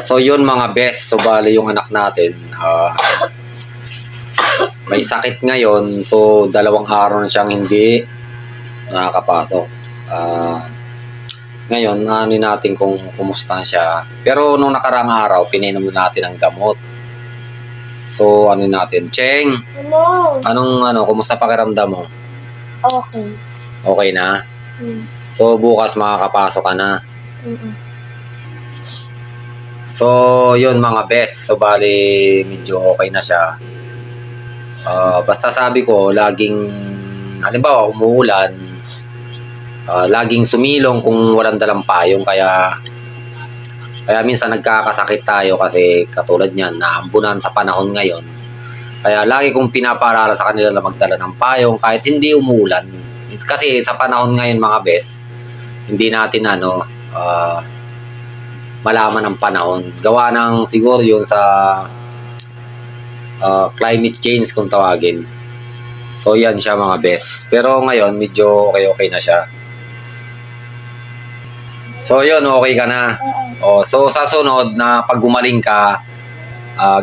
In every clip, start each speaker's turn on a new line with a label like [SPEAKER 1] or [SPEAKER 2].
[SPEAKER 1] So yun mga best, so bali yung anak natin may sakit ngayon, so 2 araw na siyang hindi nakakapasok. Ngayon ano natin kung kumusta na siya, pero nung nakaraang araw pinainom natin ang gamot. So ano natin, Cheng, anong kumusta pakiramdam mo?
[SPEAKER 2] Okay.
[SPEAKER 1] Okay na? So bukas makakapasok ka na. So, yun mga best. So, bali, medyo okay na siya. Basta sabi ko, laging, halimbawa, umuulan, laging sumilong kung walang dalang payong. Kaya minsan nagkakasakit tayo kasi katulad niyan, naambunan sa panahon ngayon. Kaya lagi kong pinaparala sa kanila na magdala ng payong kahit hindi umuulan. Kasi sa panahon ngayon mga best, hindi natin malaman ang panahon. Gawa ng siguro yun sa climate change kung tawagin. So yan siya mga best. Pero ngayon medyo okay na siya. So yun, okay ka na. So sa sunod na pag gumaling ka,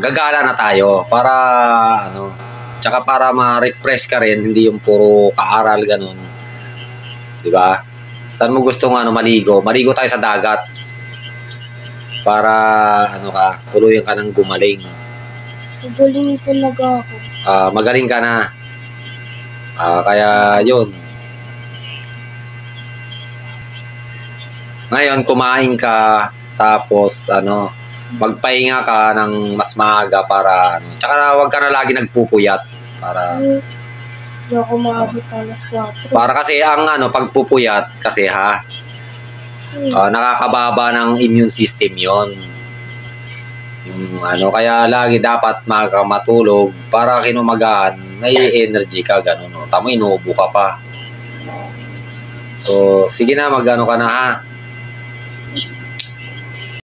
[SPEAKER 1] gagala na tayo para tsaka para ma-refresh ka rin, hindi yung puro kaaral ganun. 'Di ba? Saan mo gustong maligo? Maligo tayo sa dagat. Para tuluyan ka ng gumaling.
[SPEAKER 2] Magaling talaga ako.
[SPEAKER 1] Magaling ka na. Kaya yun. Ngayon kumain ka, tapos magpahinga ka ng mas maaga para tsaka wag ka na lagi nagpupuyat para
[SPEAKER 2] Hindi ako maabot alas 4.
[SPEAKER 1] para kasi ang pagpupuyat kasi nakakababa ng immune system yon. Kaya lagi dapat matulog para kinumagahan may energy ka ganun. Tamo inuubo ka pa. So sige na, ka na ha.